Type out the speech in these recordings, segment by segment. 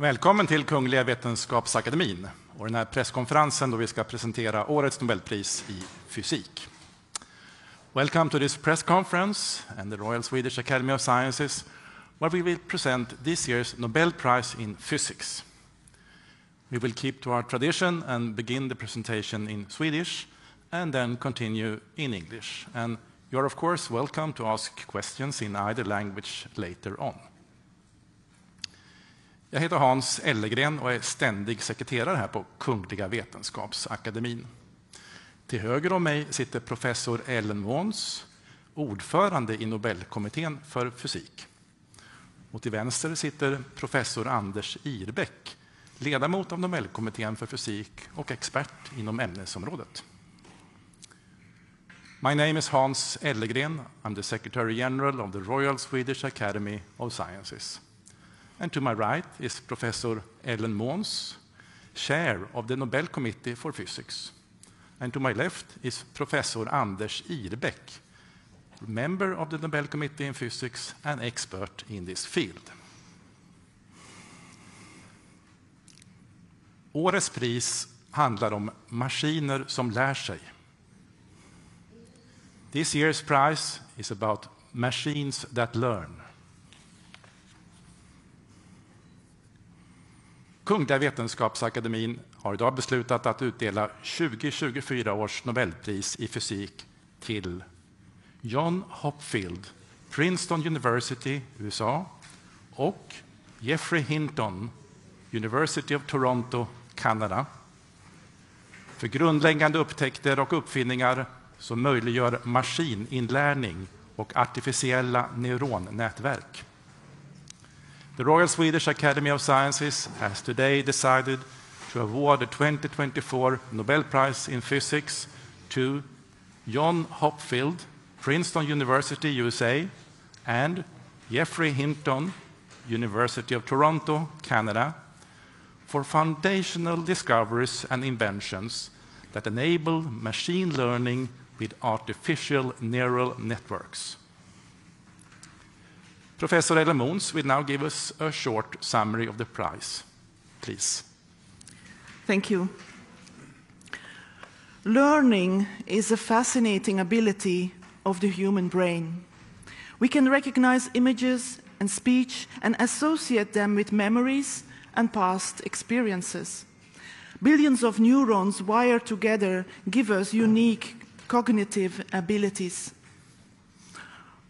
Välkommen till Kungliga Vetenskapsakademin och den här presskonferensen då vi ska presentera årets Nobelpris i fysik. Welcome to this press conference and the Royal Swedish Academy of Sciences where we will present this year's Nobel Prize in Physics. We will keep to our tradition and begin the presentation in Swedish and then continue in English. And you're of course welcome to ask questions in either language later on. Jag heter Hans Ellegren och är ständig sekreterare här på Kungliga Vetenskapsakademin. Till höger om mig sitter professor Lernens, ordförande i Nobelkommittén för fysik. Och till vänster sitter professor Anders Irbäck, ledamot av Nobelkommittén för fysik och expert inom ämnesområdet. My name is Hans Ellegren. I'm the Secretary General of the Royal Swedish Academy of Sciences. And to my right is Professor Lernens, chair of the Nobel Committee for Physics. And to my left is Professor Anders Irbäck, member of the Nobel Committee in Physics and expert in this field. Årets pris handlar om maskiner som lär sig. This year's prize is about machines that learn. Kungliga Vetenskapsakademin har idag beslutat att utdela 2024 års Nobelpris i fysik till John Hopfield, Princeton University, USA, och Geoffrey Hinton, University of Toronto, Kanada, för grundläggande upptäckter och uppfinningar som möjliggör maskininlärning och artificiella neuronnätverk. The Royal Swedish Academy of Sciences has today decided to award the 2024 Nobel Prize in Physics to John Hopfield, Princeton University, USA, and Geoffrey Hinton, University of Toronto, Canada, for foundational discoveries and inventions that enable machine learning with artificial neural networks. Professor Lernens will now give us a short summary of the prize. Please. Thank you. Learning is a fascinating ability of the human brain. We can recognize images and speech and associate them with memories and past experiences. Billions of neurons wired together give us unique cognitive abilities.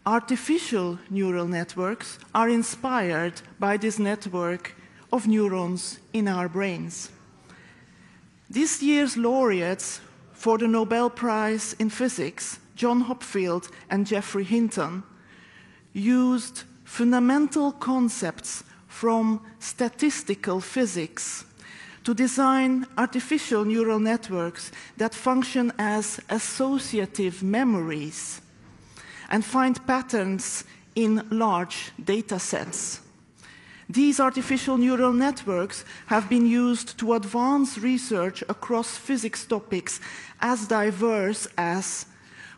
Artificial neural networks are inspired by this network of neurons in our brains. This year's laureates for the Nobel Prize in Physics, John Hopfield and Geoffrey Hinton, used fundamental concepts from statistical physics to design artificial neural networks that function as associative memories and find patterns in large data sets. These artificial neural networks have been used to advance research across physics topics as diverse as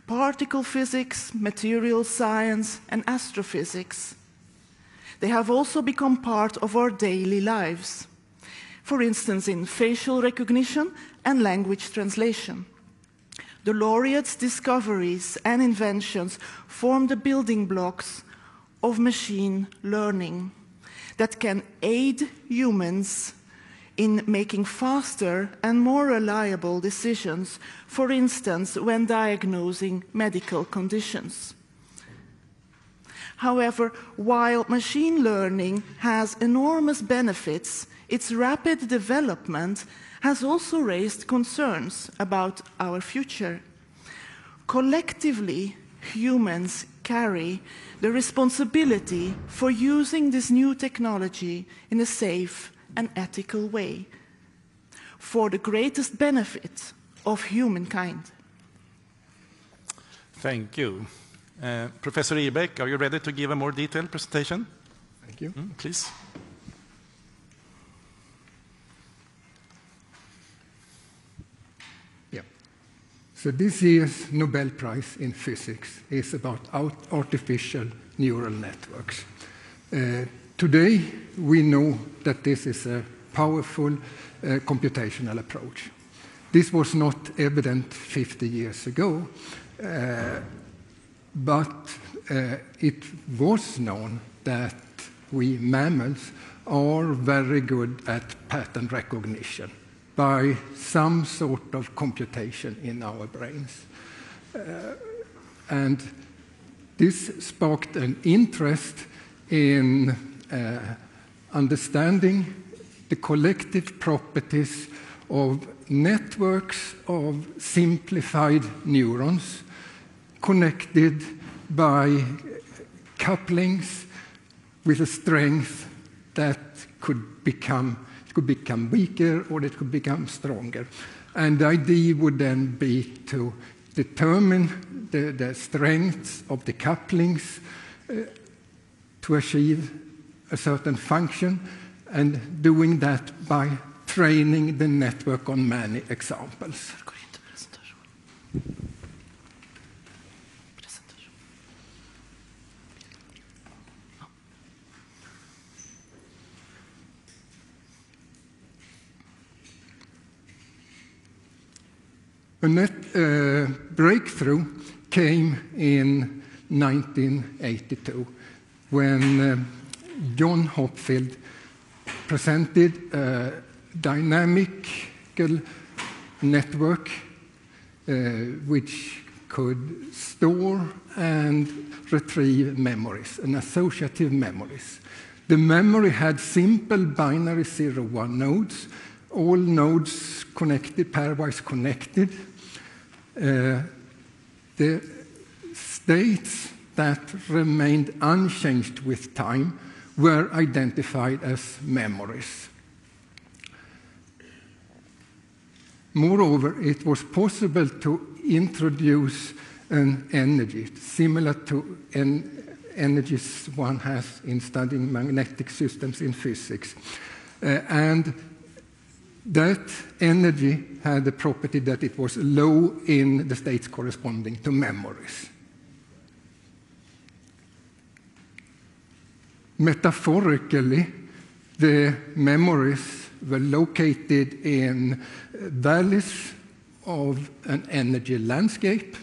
particle physics, material science, and astrophysics. They have also become part of our daily lives, for instance in facial recognition and language translation. The laureates' discoveries and inventions form the building blocks of machine learning that can aid humans in making faster and more reliable decisions, for instance, when diagnosing medical conditions. However, while machine learning has enormous benefits, its rapid development has also raised concerns about our future. Collectively, humans carry the responsibility for using this new technology in a safe and ethical way for the greatest benefit of humankind. Thank you. Professor Irbäck, are you ready to give a more detailed presentation? Thank you. Please. So this year's Nobel Prize in Physics is about artificial neural networks. Today, we know that this is a powerful computational approach. This was not evident 50 years ago, but it was known that we mammals are very good at pattern recognition by some sort of computation in our brains. And this sparked an interest in understanding the collective properties of networks of simplified neurons connected by couplings with a strength that could become weaker or it could become stronger. And the idea would then be to determine the strengths of the couplings to achieve a certain function, and doing that by training the network on many examples. A breakthrough came in 1982 when John Hopfield presented a dynamical network which could store and retrieve memories, and associative memories. The memory had simple binary 0-1 nodes, all nodes connected, pairwise connected. The states that remained unchanged with time were identified as memories. Moreover, it was possible to introduce an energy similar to energies one has in studying magnetic systems in physics. And that energy had the property that it was low in the states corresponding to memories. Metaphorically, the memories were located in valleys of an energy landscape.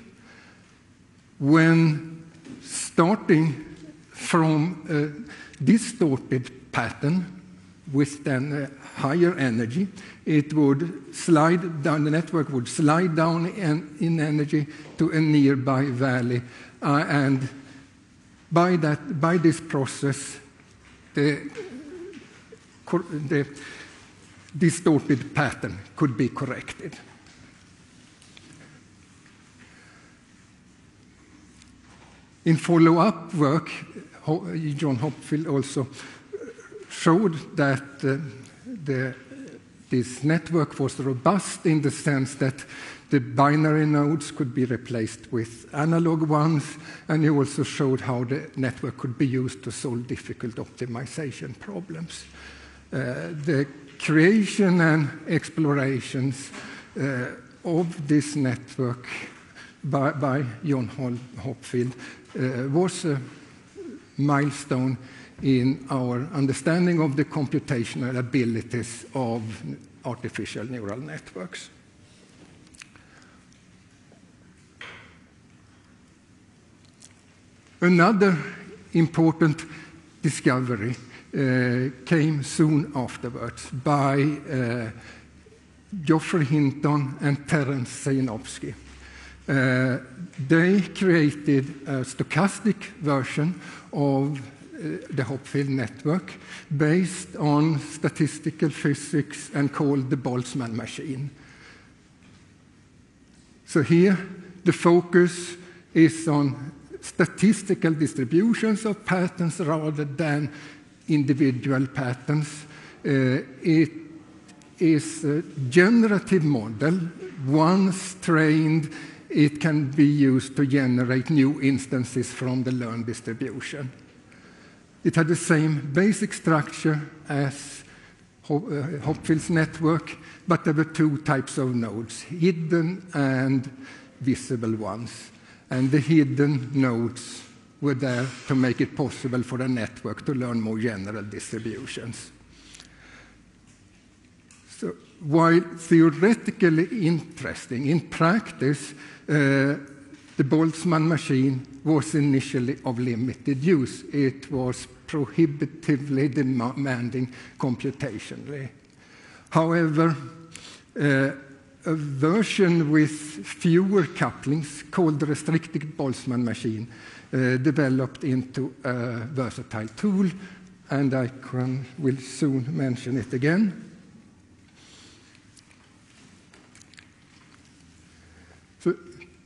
When starting from a distorted pattern with then a higher energy, it would slide down, the network would slide down in energy to a nearby valley. And by this process, the distorted pattern could be corrected. In follow-up work, John Hopfield also showed that this network was robust in the sense that the binary nodes could be replaced with analog ones, and he also showed how the network could be used to solve difficult optimization problems. The creation and explorations of this network by John Hopfield was a milestone in our understanding of the computational abilities of artificial neural networks. Another important discovery came soon afterwards by Geoffrey Hinton and Terence Sejnowski. They created a stochastic version of the Hopfield network based on statistical physics and called the Boltzmann machine. So here the focus is on statistical distributions of patterns rather than individual patterns. It is a generative model. Once trained, it can be used to generate new instances from the learned distribution. It had the same basic structure as Hopfield's network, but there were two types of nodes, hidden and visible ones. And the hidden nodes were there to make it possible for the network to learn more general distributions. So, while theoretically interesting, in practice, the Boltzmann machine was initially of limited use. It was prohibitively demanding computationally. However, a version with fewer couplings called the restricted Boltzmann machine developed into a versatile tool, and I will soon mention it again.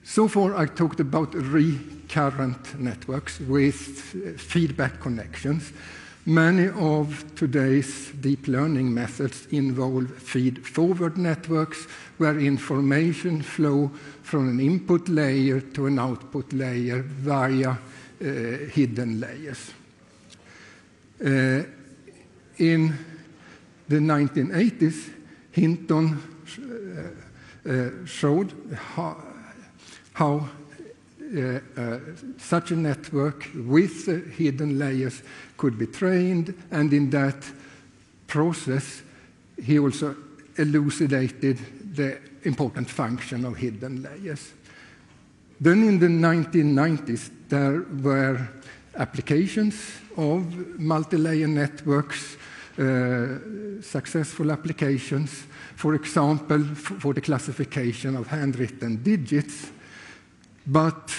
So far, I talked about recurrent networks with feedback connections. Many of today's deep learning methods involve feed-forward networks, where information flow from an input layer to an output layer via hidden layers. In the 1980s, Hinton showed how such a network with hidden layers could be trained, and in that process, he also elucidated the important function of hidden layers. Then in the 1990s, there were applications of multi-layer networks, successful applications, for example, for the classification of handwritten digits. But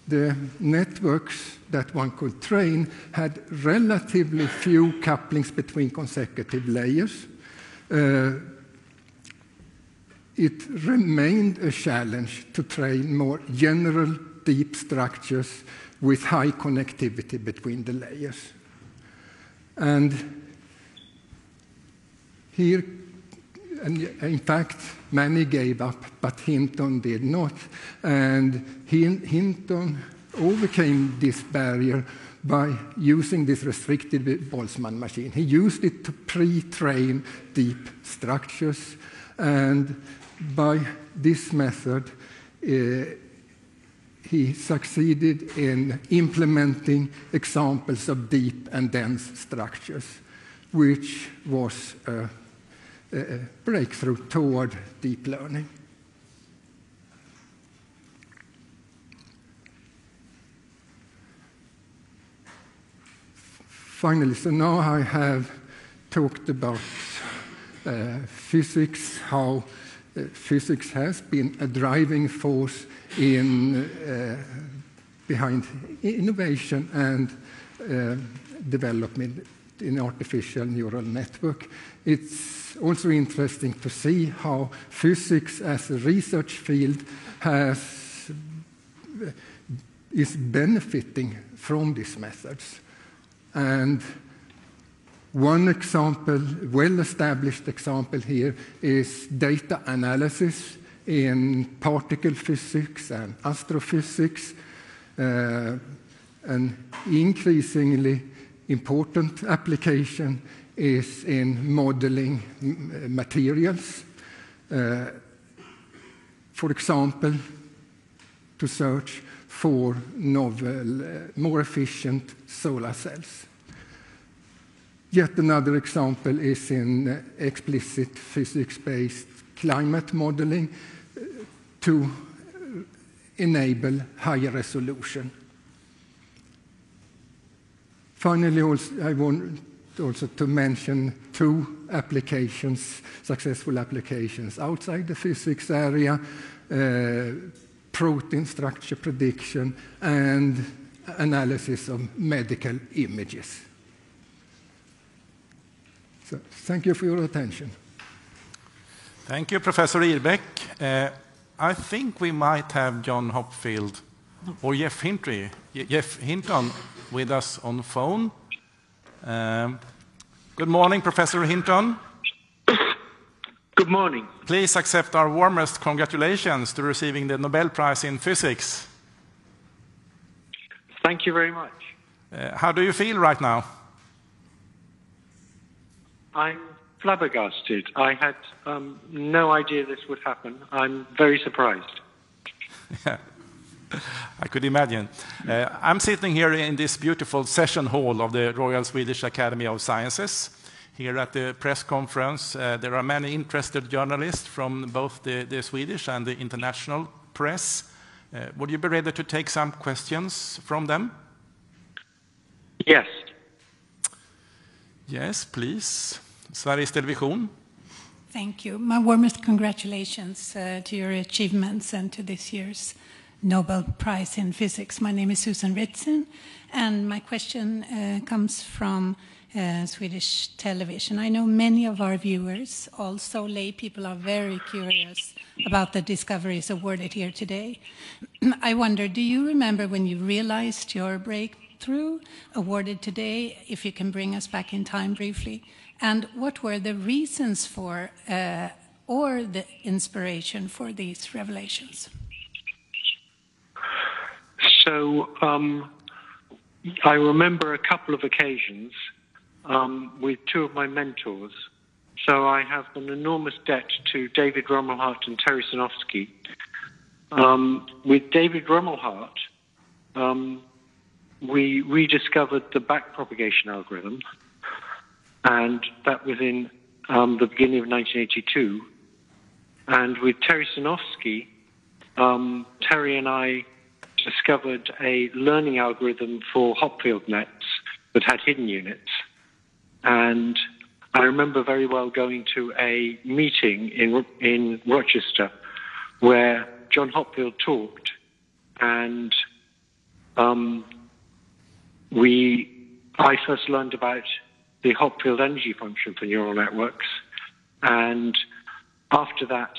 the networks that one could train had relatively few couplings between consecutive layers. It remained a challenge to train more general deep structures with high connectivity between the layers. And here, and in fact, many gave up, but Hinton did not. And Hinton overcame this barrier by using this restricted Boltzmann machine. He used it to pre-train deep structures, and by this method, he succeeded in implementing examples of deep and dense structures, which was a breakthrough toward deep learning. Finally, so now I have talked about physics, how physics has been a driving force in behind innovation and development in artificial neural network. It's also interesting to see how physics as a research field is benefiting from these methods. And one example, well-established example here, is data analysis in particle physics and astrophysics. An increasingly important application is in modeling materials. For example, to search for novel, more efficient solar cells. Yet another example is in explicit physics-based climate modeling to enable higher resolution. Finally, I want also to mention two applications, successful applications outside the physics area, protein structure prediction and analysis of medical images. So, thank you for your attention. Thank you, Professor Irbeck. I think we might have John Hopfield or Jeff Hinton with us on phone. Good morning, Professor Hinton. Good morning. Please accept our warmest congratulations to receiving the Nobel Prize in Physics. Thank you very much. How do you feel right now? I'm flabbergasted. I had no idea this would happen. I'm very surprised. Yeah. I could imagine. I'm sitting here in this beautiful session hall of the Royal Swedish Academy of Sciences. Here at the press conference, there are many interested journalists from both the Swedish and the international press. Would you be ready to take some questions from them? Yes. Yes, please. Sveriges Television. Thank you. My warmest congratulations to your achievements and to this year's Nobel Prize in Physics. My name is Susan Ritson, and my question comes from Swedish television. I know many of our viewers, also lay people, are very curious about the discoveries awarded here today. I wonder, do you remember when you realized your breakthrough awarded today, if you can bring us back in time briefly? And what were the reasons for or the inspiration for these revelations? So I remember a couple of occasions with two of my mentors. So I have an enormous debt to David Rumelhart and Terry Sinofsky. With David Rumelhart, we rediscovered the backpropagation algorithm, and that was in the beginning of 1982. And with Terry Sinofsky, Terry and I discovered a learning algorithm for Hopfield nets that had hidden units. And I remember very well going to a meeting in Rochester where John Hopfield talked, and I first learned about the Hopfield energy function for neural networks, and after that,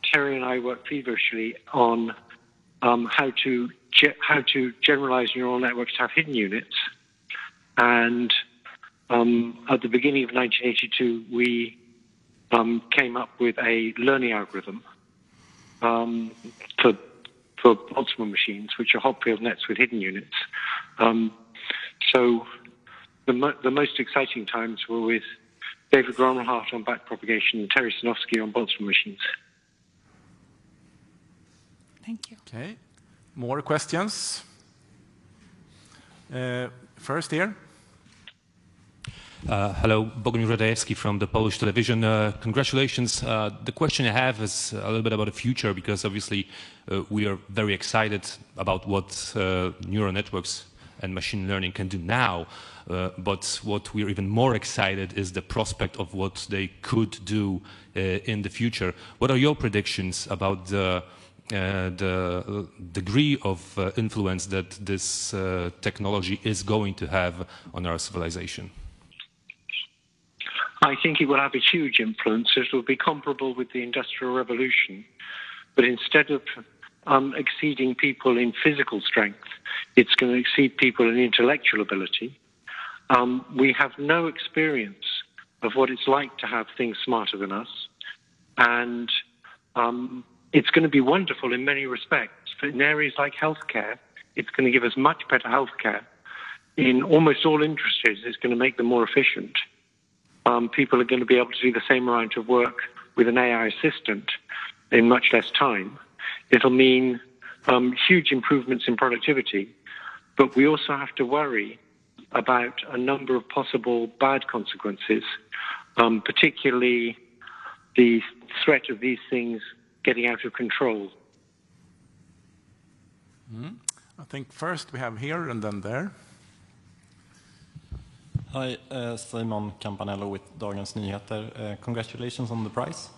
Terry and I worked feverishly on how to generalize neural networks to have hidden units. And at the beginning of 1982, we came up with a learning algorithm for Boltzmann machines, which are Hopfield nets with hidden units. So the most exciting times were with David Rumelhart on backpropagation and Terry Sinofsky on Boltzmann machines. Thank you. Okay. More questions? First here. Hello, Bogomir Radajewski from the Polish television. Congratulations. The question I have is a little bit about the future, because obviously we are very excited about what neural networks and machine learning can do now. But what we're even more excited is the prospect of what they could do in the future. What are your predictions about the degree of influence that this technology is going to have on our civilization? I think it will have a huge influence. It will be comparable with the Industrial Revolution, but instead of exceeding people in physical strength, it's going to exceed people in intellectual ability. We have no experience of what it's like to have things smarter than us, and it's going to be wonderful in many respects. In areas like healthcare, it's going to give us much better healthcare. In almost all industries, it's going to make them more efficient. People are going to be able to do the same amount of work with an AI assistant in much less time. It'll mean huge improvements in productivity, but we also have to worry about a number of possible bad consequences, particularly the threat of these things getting out of control. I think first we have here and then there. Hi, Simon Campanello with Dagens Nyheter. Congratulations on the prize.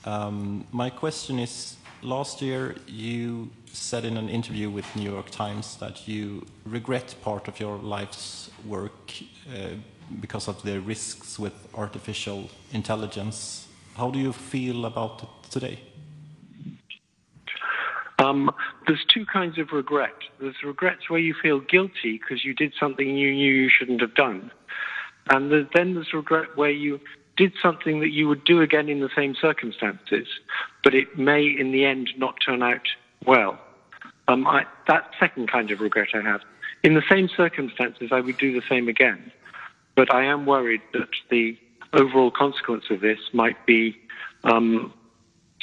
My question is, last year you said in an interview with New York Times that you regret part of your life's work because of the risks with artificial intelligence. How do you feel about it today? There's two kinds of regret. There's regrets where you feel guilty because you did something you knew you shouldn't have done. And then there's regret where you did something that you would do again in the same circumstances, but it may in the end not turn out well. That second kind of regret I have. In the same circumstances, I would do the same again. But I am worried that the overall consequence of this might be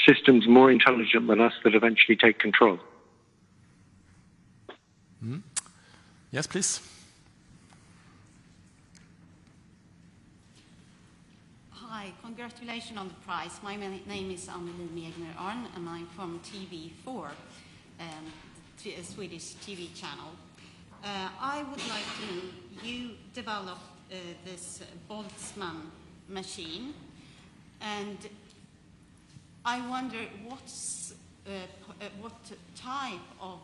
systems more intelligent than us that eventually take control. Yes, please. Hi, congratulations on the prize. My name is Anneli Megner-Arn, and I'm from TV4, a Swedish TV channel. I would like to know, you developed this Boltzmann machine, and I wonder what type of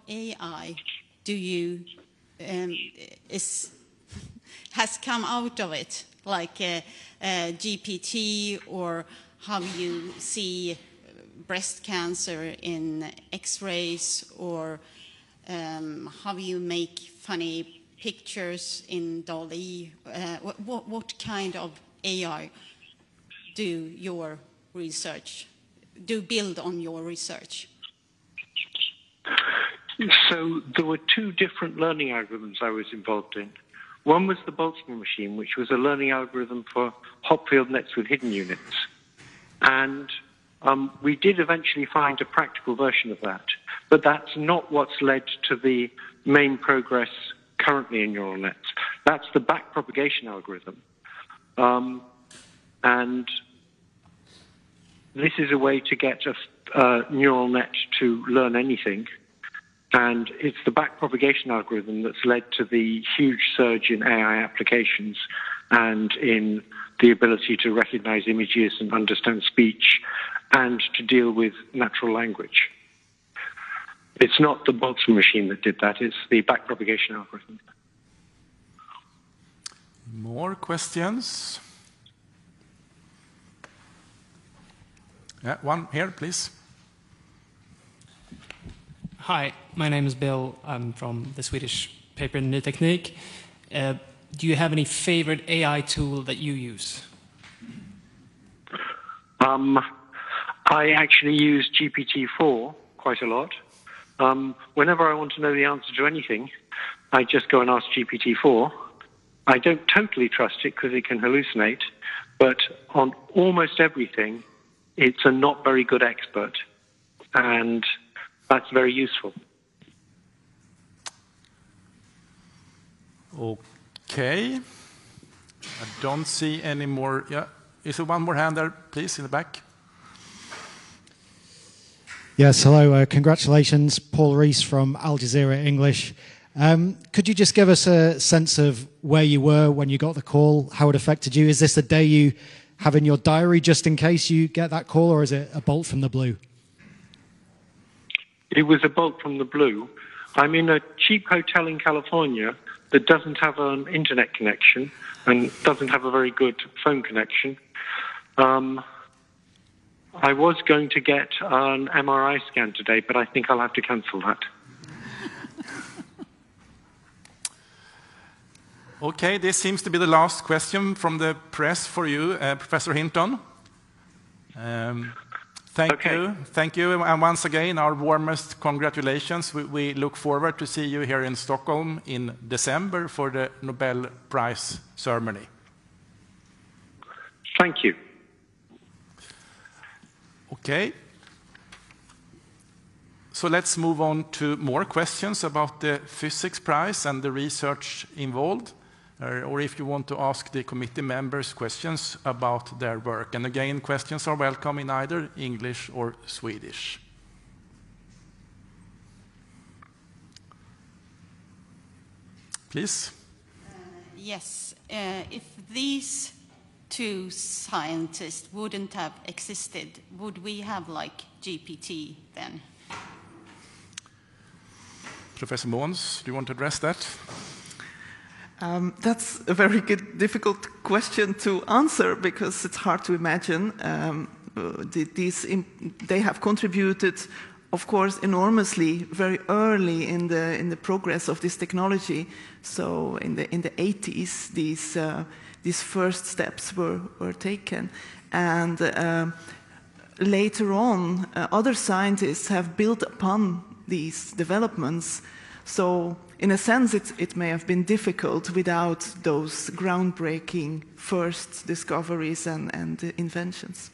AI do you has come out of it, like GPT, or how you see breast cancer in X-rays, or how you make funny pictures in DALL-E. What kind of AI do your research build on your research? So there were two different learning algorithms I was involved in. One was the Boltzmann machine, which was a learning algorithm for Hopfield nets with hidden units. And we did eventually find a practical version of that. But that's not what's led to the main progress currently in neural nets. That's the backpropagation algorithm. And this is a way to get a neural net to learn anything. And it's the backpropagation algorithm that's led to the huge surge in AI applications and in the ability to recognize images and understand speech and to deal with natural language. It's not the Boltzmann machine that did that, it's the backpropagation algorithm. More questions? Yeah, one here, please. Hi, my name is Bill. I'm from the Swedish paper Ny Teknik. Do you have any favorite AI tool that you use? I actually use GPT-4 quite a lot. Whenever I want to know the answer to anything, I just go and ask GPT-4. I don't totally trust it because it can hallucinate, but on almost everything, it's a not very good expert. And that's very useful. Okay. I don't see any more. Yeah. Is there one more hand there, please, in the back? Yes, hello. Congratulations, Paul Rees from Al Jazeera English. Could you just give us a sense of where you were when you got the call, how it affected you? Is this a day you have in your diary just in case you get that call, or is it a bolt from the blue? It was a bolt from the blue. I'm in a cheap hotel in California that doesn't have an internet connection and doesn't have a very good phone connection. I was going to get an MRI scan today, but I think I'll have to cancel that. Okay, this seems to be the last question from the press for you, Professor Hinton. Thank you, and once again, our warmest congratulations. We look forward to see you here in Stockholm in December for the Nobel Prize ceremony. Thank you. Okay. So let's move on to more questions about the physics prize and the research involved, or if you want to ask the committee members questions about their work. And again, questions are welcome in either English or Swedish. Please. Yes, if these two scientists wouldn't have existed, would we have like GPT then? Professor Måns, do you want to address that? That's a very good, difficult question to answer because it's hard to imagine. They have contributed, of course, enormously very early in the progress of this technology. So in the 80s, these first steps were taken, and later on, other scientists have built upon these developments. So in a sense, it may have been difficult without those groundbreaking first discoveries and inventions.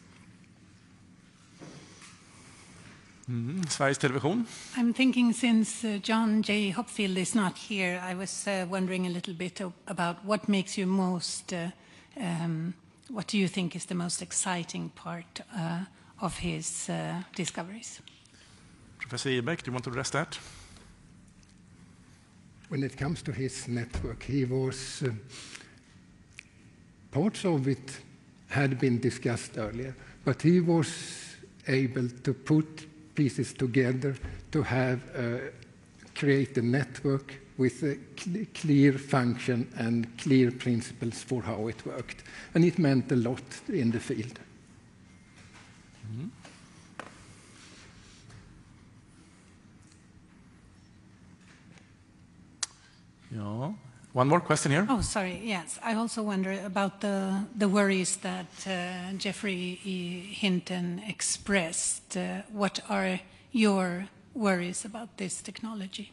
Sveriges Television. I'm thinking since John J. Hopfield is not here, I was wondering a little bit about what makes you most, what do you think is the most exciting part of his discoveries? Professor Ibeck, do you want to address that? When it comes to his network, he was, parts of it had been discussed earlier, but he was able to put pieces together to have create a network with a clear function and clear principles for how it worked. And it meant a lot in the field. Mm-hmm. Yeah. One more question here. Oh, sorry. Yes, I also wonder about the worries that Geoffrey E. Hinton expressed. What are your worries about this technology?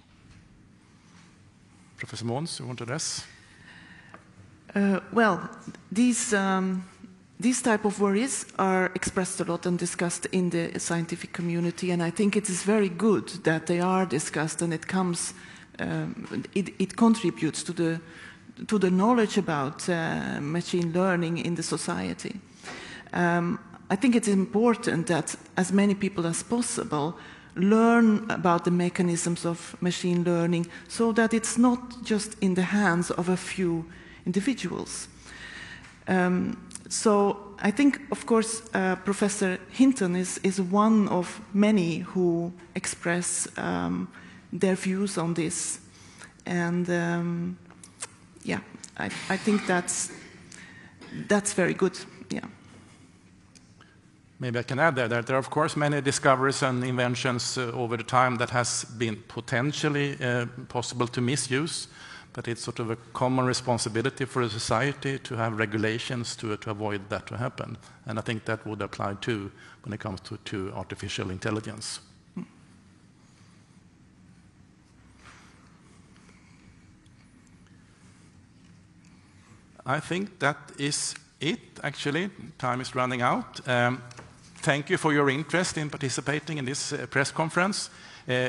Professor Måns, you want to address? Well, these type of worries are expressed a lot and discussed in the scientific community, and I think it is very good that they are discussed, and it comes. It contributes to the knowledge about machine learning in the society. I think it's important that as many people as possible learn about the mechanisms of machine learning so that it's not just in the hands of a few individuals. So I think, of course, Professor Hinton is one of many who express their views on this, and yeah, I think that's very good. Yeah. Maybe I can add there that there are, of course, many discoveries and inventions over the time that has been potentially possible to misuse, but it's sort of a common responsibility for a society to have regulations to avoid that to happen. And I think that would apply too when it comes to artificial intelligence. I think that is it, actually. Time is running out. Thank you for your interest in participating in this press conference.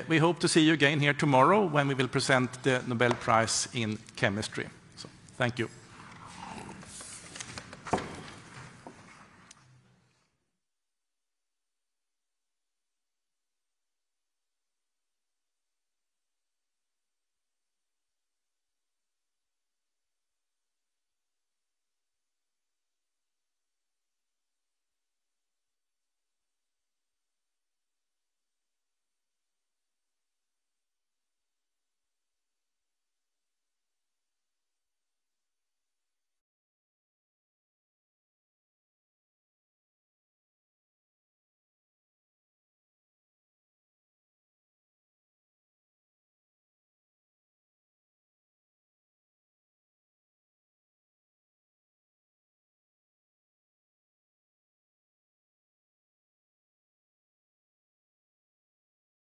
We hope to see you again here tomorrow when we will present the Nobel Prize in Chemistry. So, thank you.